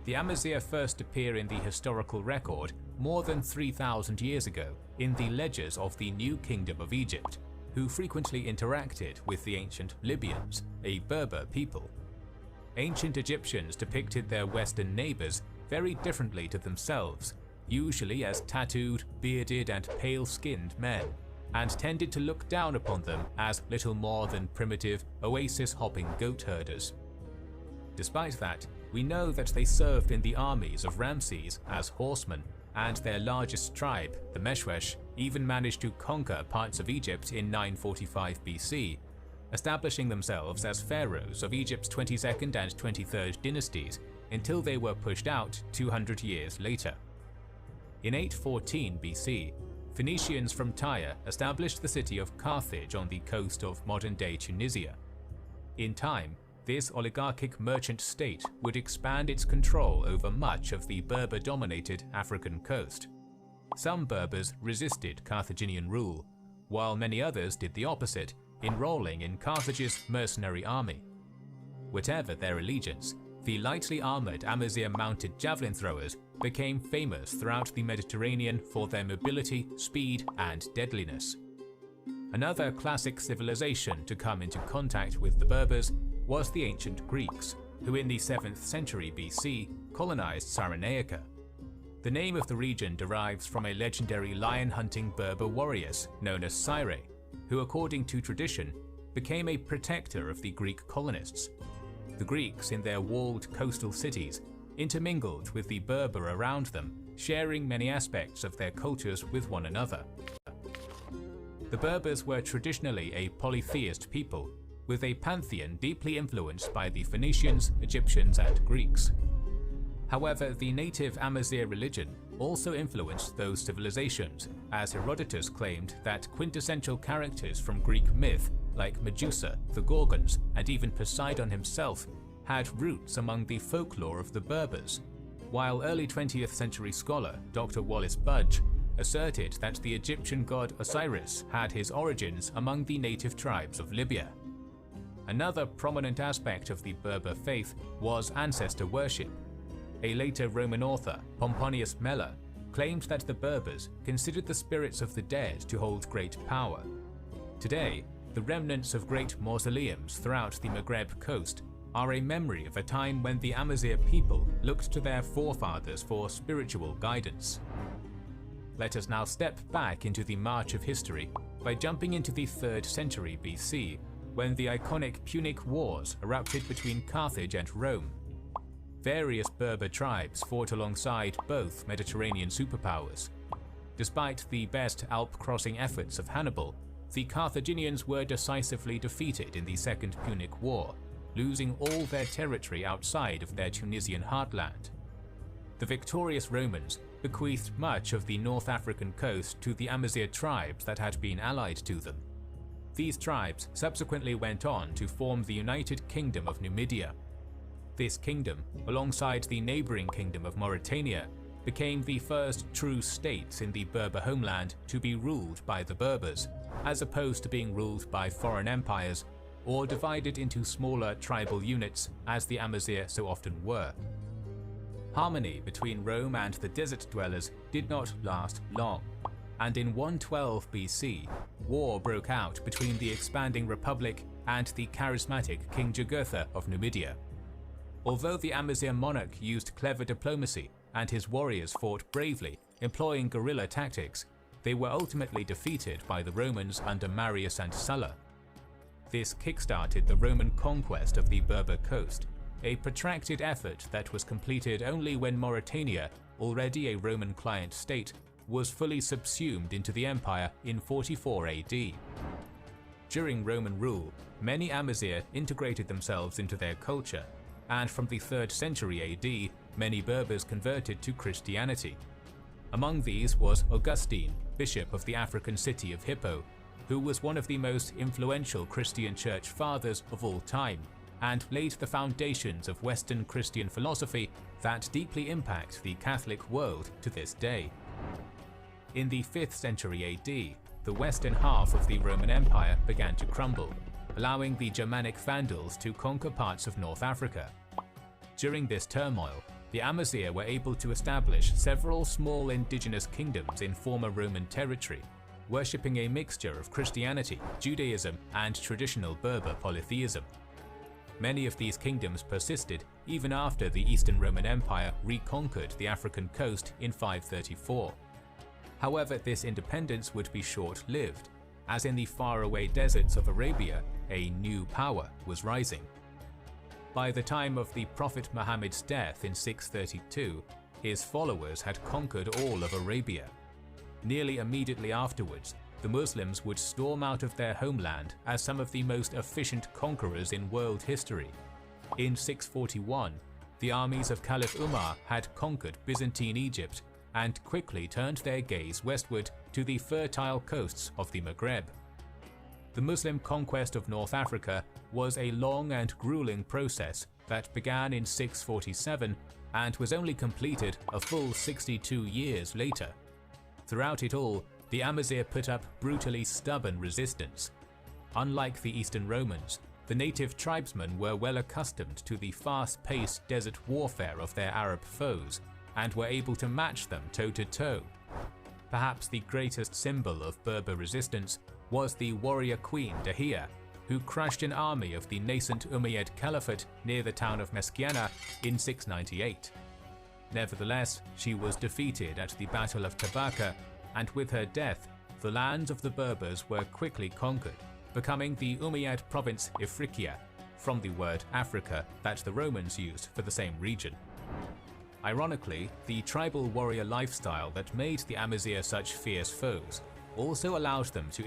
The Amazigh first appear in the historical record more than 3,000 years ago in the ledgers of the New Kingdom of Egypt, who frequently interacted with the ancient Libyans, a Berber people. Ancient Egyptians depicted their Western neighbors very differently to themselves, usually as tattooed, bearded, and pale-skinned men, and tended to look down upon them as little more than primitive, oasis-hopping goat herders. Despite that, we know that they served in the armies of Ramses as horsemen, and their largest tribe, the Meshwesh, even managed to conquer parts of Egypt in 945 BC, establishing themselves as pharaohs of Egypt's 22nd and 23rd dynasties until they were pushed out 200 years later. In 814 BC, Phoenicians from Tyre established the city of Carthage on the coast of modern-day Tunisia. In time, this oligarchic merchant state would expand its control over much of the Berber-dominated African coast. Some Berbers resisted Carthaginian rule, while many others did the opposite, enrolling in Carthage's mercenary army. Whatever their allegiance, the lightly armored Amazigh-mounted javelin throwers became famous throughout the Mediterranean for their mobility, speed, and deadliness. Another classic civilization to come into contact with the Berbers was the ancient Greeks, who in the 7th century BC colonized Cyrenaica. The name of the region derives from a legendary lion-hunting Berber warriors known as Cyre, who according to tradition became a protector of the Greek colonists. The Greeks in their walled coastal cities intermingled with the Berber around them, sharing many aspects of their cultures with one another. The Berbers were traditionally a polytheist people, with a pantheon deeply influenced by the Phoenicians, Egyptians, and Greeks. However, the native Amazigh religion also influenced those civilizations, as Herodotus claimed that quintessential characters from Greek myth like Medusa, the Gorgons, and even Poseidon himself had roots among the folklore of the Berbers, while early 20th century scholar Dr. Wallace Budge asserted that the Egyptian god Osiris had his origins among the native tribes of Libya. Another prominent aspect of the Berber faith was ancestor worship. A later Roman author, Pomponius Mela, claimed that the Berbers considered the spirits of the dead to hold great power. Today, the remnants of great mausoleums throughout the Maghreb coast are a memory of a time when the Amazigh people looked to their forefathers for spiritual guidance. Let us now step back into the march of history by jumping into the 3rd century BC, when the iconic Punic Wars erupted between Carthage and Rome. Various Berber tribes fought alongside both Mediterranean superpowers. Despite the best Alp-crossing efforts of Hannibal, the Carthaginians were decisively defeated in the Second Punic War, losing all their territory outside of their Tunisian heartland. The victorious Romans bequeathed much of the North African coast to the Amazigh tribes that had been allied to them. These tribes subsequently went on to form the United Kingdom of Numidia. This kingdom, alongside the neighboring kingdom of Mauritania, became the first true states in the Berber homeland to be ruled by the Berbers, as opposed to being ruled by foreign empires or divided into smaller tribal units as the Amazigh so often were. Harmony between Rome and the desert dwellers did not last long, and in 112 BC, war broke out between the expanding republic and the charismatic King Jugurtha of Numidia. Although the Amazigh monarch used clever diplomacy and his warriors fought bravely, employing guerrilla tactics, they were ultimately defeated by the Romans under Marius and Sulla. This kickstarted the Roman conquest of the Berber coast, a protracted effort that was completed only when Mauritania, already a Roman client state, was fully subsumed into the empire in 44 AD. During Roman rule, many Amazigh integrated themselves into their culture, and from the 3rd century AD, many Berbers converted to Christianity. Among these was Augustine, bishop of the African city of Hippo, who was one of the most influential Christian church fathers of all time, and laid the foundations of Western Christian philosophy that deeply impact the Catholic world to this day. In the 5th century AD, the western half of the Roman Empire began to crumble, allowing the Germanic Vandals to conquer parts of North Africa. During this turmoil, the Amazigh were able to establish several small indigenous kingdoms in former Roman territory, worshipping a mixture of Christianity, Judaism, and traditional Berber polytheism. Many of these kingdoms persisted even after the Eastern Roman Empire reconquered the African coast in 534. However, this independence would be short-lived, as in the faraway deserts of Arabia, a new power was rising. By the time of the Prophet Muhammad's death in 632, his followers had conquered all of Arabia. Nearly immediately afterwards, the Muslims would storm out of their homeland as some of the most efficient conquerors in world history. In 641, the armies of Caliph Umar had conquered Byzantine Egypt and quickly turned their gaze westward to the fertile coasts of the Maghreb. The Muslim conquest of North Africa was a long and grueling process that began in 647 and was only completed a full 62 years later. Throughout it all, the Amazigh put up brutally stubborn resistance. Unlike the Eastern Romans, the native tribesmen were well accustomed to the fast-paced desert warfare of their Arab foes and were able to match them toe-to-toe. Perhaps the greatest symbol of Berber resistance was the warrior queen Dahia, who crushed an army of the nascent Umayyad Caliphate near the town of Meskiana in 698. Nevertheless, she was defeated at the Battle of Tabaka, and with her death, the lands of the Berbers were quickly conquered, becoming the Umayyad province Ifriqiya, from the word Africa that the Romans used for the same region. Ironically, the tribal warrior lifestyle that made the Amazigh such fierce foes also allowed them to